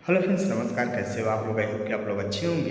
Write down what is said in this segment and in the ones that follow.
Hello friends, नमस्कार। कैसे हो आप लोग? आई होप कि आप लोग अच्छे होंगे।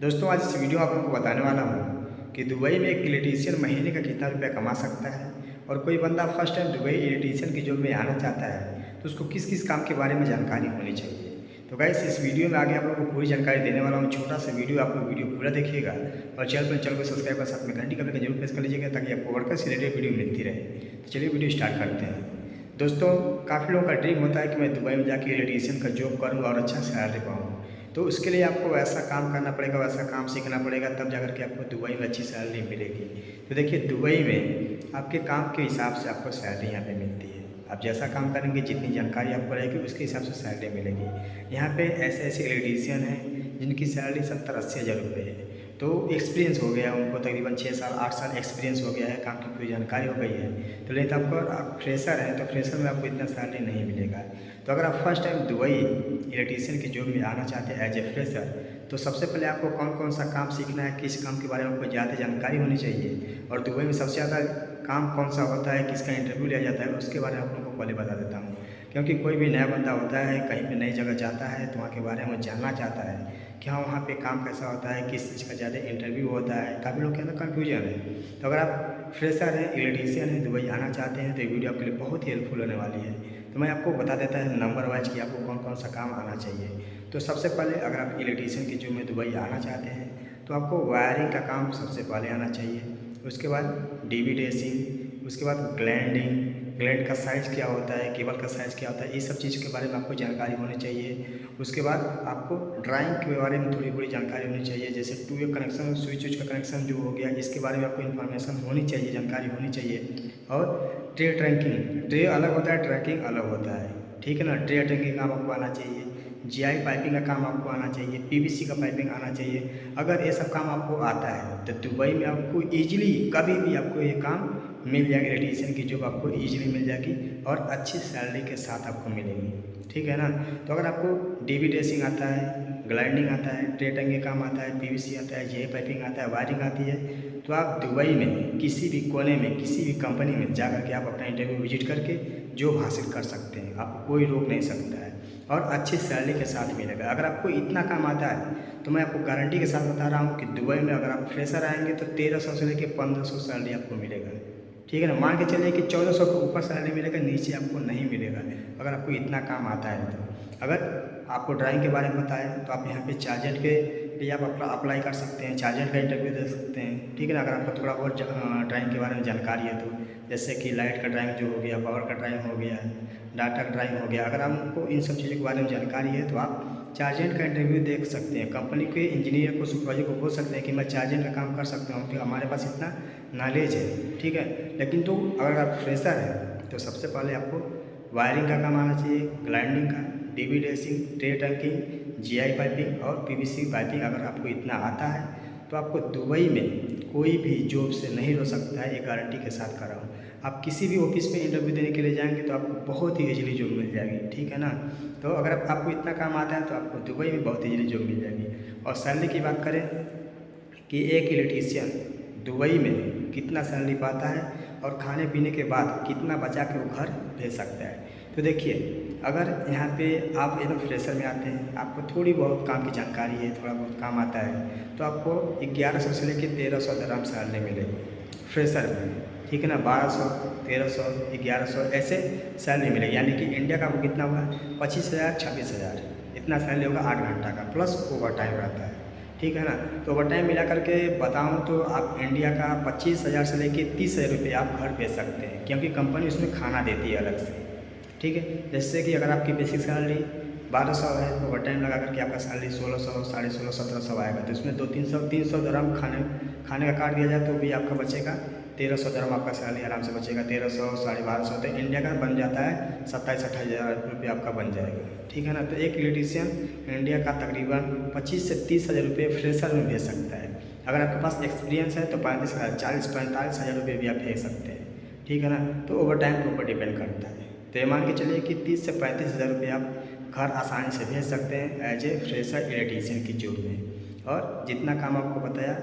दोस्तों, आज इस वीडियो में आप लोगों को बताने वाला हूँ कि दुबई में एक इलेक्ट्रीशियन महीने का कितना रुपया कमा सकता है। और कोई बंदा फर्स्ट टाइम दुबई इलेक्ट्रीशियन की जॉब में आना चाहता है तो उसको किस किस काम के बारे में जानकारी होनी चाहिए। तो गाइस, इस वीडियो में आगे आप लोगों को पूरी जानकारी देने वाला हूँ। छोटा सा वीडियो, आप लोग वीडियो पूरा देखिएगा और चैनल को सब्सक्राइब कर साथ में घंटी का बेल जरूर प्रेस कर लीजिएगा ताकि आपको वर्कर से रिलेटेड वीडियो मिलती रहे। तो चलिए वीडियो स्टार्ट करते हैं। दोस्तों, काफ़ी लोगों का ड्रीम होता है कि मैं दुबई में जाके इलेक्ट्रीशियन का जॉब करूँ और अच्छा सैलरी पाऊँ। तो उसके लिए आपको वैसा काम करना पड़ेगा, वैसा काम सीखना पड़ेगा, तब जाकर के आपको दुबई में अच्छी सैलरी मिलेगी। तो देखिए, दुबई में आपके काम के हिसाब से आपको सैलरी यहाँ पे मिलती है। आप जैसा काम करेंगे, जितनी जानकारी आपको रहेगी, उसके हिसाब से सैलरी मिलेगी। यहाँ पे ऐसे ऐसे इलेक्ट्रीशियन हैं जिनकी सैलरी 70-80 हज़ार रुपये है। तो एक्सपीरियंस हो गया उनको, तकरीबन 6 साल 8 साल एक्सपीरियंस हो गया है, काम की पूरी जानकारी हो गई है। तो लेकिन तो आपको, आप फ्रेशर हैं तो फ्रेशर में आपको इतना सैलरी नहीं मिलेगा। तो अगर आप फर्स्ट टाइम दुबई इलेक्ट्रीशियन की जॉब में आना चाहते हैं एज ए फ्रेशर, तो सबसे पहले आपको कौन कौन सा काम सीखना है, किस काम के बारे में आपको ज़्यादा जानकारी होनी चाहिए, और दुबई में सबसे ज़्यादा काम कौन सा होता है, किसका इंटरव्यू लिया जाता है, उसके बारे में आप लोगों को पहले बता देता हूँ। क्योंकि कोई भी नया बंदा होता है, कहीं पे नई जगह जाता है तो वहाँ के बारे में जानना चाहता है कि हाँ, वहाँ पे काम कैसा होता है, किस चीज़ का ज़्यादा इंटरव्यू होता है। काफ़ी लोग के अंदर कन्फ्यूजन है। तो अगर आप फ्रेशर हैं, इलेक्ट्रीशियन हैं, दुबई आना चाहते हैं, तो ये वीडियो आपके लिए बहुत ही हेल्पफुल होने वाली है। तो मैं आपको बता देता है नंबर वाइज कि आपको कौन कौन सा काम आना चाहिए। तो सबसे पहले, अगर आप इलेक्ट्रीशियन की जॉब में दुबई आना चाहते हैं तो आपको वायरिंग का काम सबसे पहले आना चाहिए। उसके बाद डीवी ड्रेसिंग, उसके बाद ग्लैंडिंग, ग्लैंड का साइज़ क्या होता है, केबल का साइज़ क्या होता है, ये सब चीज़ के बारे में आपको जानकारी होनी चाहिए। उसके बाद आपको ड्राइंग के बारे में थोड़ी थोड़ी जानकारी होनी चाहिए, जैसे टू वे कनेक्शन, स्विच का कनेक्शन जो हो गया, इसके बारे में आपको इन्फॉर्मेशन होनी चाहिए, जानकारी होनी चाहिए। और ट्रे ट्रैकिंग, ट्रे अलग होता है, ट्रैकिंग अलग होता है, ठीक है ना। ट्रे ट्रैकिंग काम आपको आना चाहिए। जीआई पाइपिंग का काम आपको आना चाहिए। पीवीसी का पाइपिंग आना चाहिए। अगर ये सब काम आपको आता है तो दुबई में आपको ईजिली कभी भी आपको ये काम मिल जाएगी। इलेक्ट्रीशियन की जॉब आपको ईजिली मिल जाएगी और अच्छी सैलरी के साथ आपको मिलेगी, ठीक है ना। तो अगर आपको डीवी ड्रेसिंग आता है, ग्लाइंडिंग आता है, ट्रे टंगे काम आता है, पीवीसी आता है, जीआई पाइपिंग आता है, वायरिंग आती है, तो आप दुबई में किसी भी कोने में, किसी भी कंपनी में जा कर के आप अपना इंटरव्यू विजिट करके जॉब हासिल कर सकते हैं। आपको कोई रोक नहीं सकता है और अच्छी सैलरी के साथ मिलेगा। अगर आपको इतना काम आता है तो मैं आपको गारंटी के साथ बता रहा हूँ कि दुबई में अगर आप फ्रेशर आएंगे तो 1300 से लेकर 1500 सैलरी आपको मिलेगा, ठीक है ना। मान के चलिए कि 1400 के ऊपर सैलरी मिलेगा, नीचे आपको नहीं मिलेगा अगर आपको इतना काम आता है। तो अगर आपको ड्राइंग के बारे में पता है तो आप यहाँ पे चार्जेंट के लिए आप अप्लाई कर सकते हैं, चार्जेंट का इंटरव्यू दे सकते हैं, ठीक है ना। अगर आपको थोड़ा बहुत ड्राइंग के बारे में जानकारी है तो, जैसे कि लाइट का ड्राइंग जो हो गया, पावर का ड्राइंग हो गया, डाटा का ड्राइंग हो गया, अगर आपको इन सब चीज़ों के बारे में जानकारी है तो आप चार्जेंट का इंटरव्यू देख सकते हैं। कंपनी के इंजीनियर को, सुपरवाइजर को बोल सकते हैं कि मैं चार्जेंट का काम कर सकता हूँ, कि हमारे पास इतना नॉलेज है, ठीक है। लेकिन तो अगर आप फ्रेशर हैं तो सबसे पहले आपको वायरिंग का काम आना चाहिए, ग्लाइंडिंग का, DV dressing, tray trunking, GI piping और पीवीसी पाइपिंग। अगर आपको इतना आता है तो आपको दुबई में कोई भी जॉब से नहीं रोक सकता है, ये गारंटी के साथ कर रहा हूँ। आप किसी भी ऑफिस में इंटरव्यू देने के लिए जाएंगे तो आपको बहुत ही ईजिली जॉब मिल जाएगी, ठीक है ना। तो अगर आपको इतना काम आता है तो आपको दुबई में बहुत ईजिली जॉब मिल जाएगी। और सैलरी की बात करें कि एक इलेक्ट्रीशियन दुबई में कितना सैलरी पाता है और खाने पीने के बाद कितना बचा के वो घर भेज सकता है। तो देखिए, अगर यहाँ पे आप एकदम फ्रेशर में आते हैं, आपको थोड़ी बहुत काम की जानकारी है, थोड़ा बहुत काम आता है, तो आपको 1100 से लेकर 1300 दरहम सैलरी मिलेगी फ्रेशर में, ठीक है ना। 1200, 1300, 1100 ऐसे सैलरी मिलेगी। यानी कि इंडिया का वो कितना हुआ, 25,000, 26,000, इतना सैलरी होगा 8 घंटा का, प्लस ओवर टाइम रहता है, ठीक है ना। तो ओवर टाइम मिला करके बताऊँ तो आप इंडिया का 25,000 से लेकर 30,000 रुपये आप घर भेज सकते हैं, क्योंकि कंपनी उसमें खाना देती है अलग से, ठीक है। जैसे कि अगर आपकी बेसिक सैलरी 1200 है तो ओवर टाइम लगा करके आपका सैलरी 1600, 1650, 1700 आएगा। तो इसमें 200-300 दरहम खाने का काट दिया जाए तो भी आपका बचेगा 1300 दरहम, आपका सैलरी आराम से बचेगा। 1300, 1250, तो इंडिया का बन जाता है 27-28 हज़ार रुपये आपका बन जाएगा, ठीक है ना। तो एक इलेक्ट्रीशियन इंडिया का तकरीबन 25 से 30 हज़ार रुपये फ्रेशर में भेज सकता है। अगर आपके पास एक्सपीरियंस है तो 35,000, 40-45 हज़ार रुपये भी आप भेज सकते हैं, ठीक है ना। तो ओवर टाइम के ऊपर डिपेंड करता है। तो ये मान के चलिए कि 30 से 35 हज़ार रुपये आप घर आसानी से भेज सकते हैं एज ए फ्रेशर इलेक्ट्रीशियन की जॉब में। और जितना काम आपको बताया,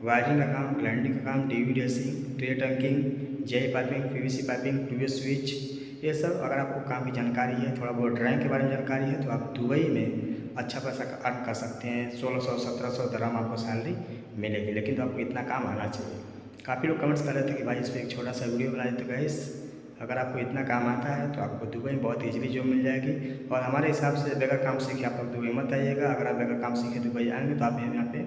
वायरिंग का काम, ग्लाइंडिंग का काम, DV dressing, tray trunking, GI piping, PVC piping, two way switch, ये सब अगर आपको काम की जानकारी है, थोड़ा बहुत ड्राइंग के बारे में जानकारी है, तो आप दुबई में अच्छा पैसा अर्न कर सकते हैं। 1600-1700 दरहम आपको सैलरी मिलेगी, लेकिन तो आपको इतना काम आना चाहिए। काफ़ी लोग कमेंट्स कर रहे थे कि भाई इस पर एक छोटा सा वीडियो बना देते। गाइस, अगर आपको इतना काम आता है तो आपको दुबई में बहुत ईजिली जॉब मिल जाएगी। और हमारे हिसाब से बगैर काम सीखे आप लोग दुबई मत आइएगा। अगर आप बगैर काम सीखे दुबई आएंगे तो आप यहाँ पे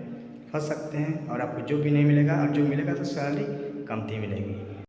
फंस सकते हैं और आपको जॉब भी नहीं मिलेगा, और जो मिलेगा तो सैलरी कम ही मिलेगी।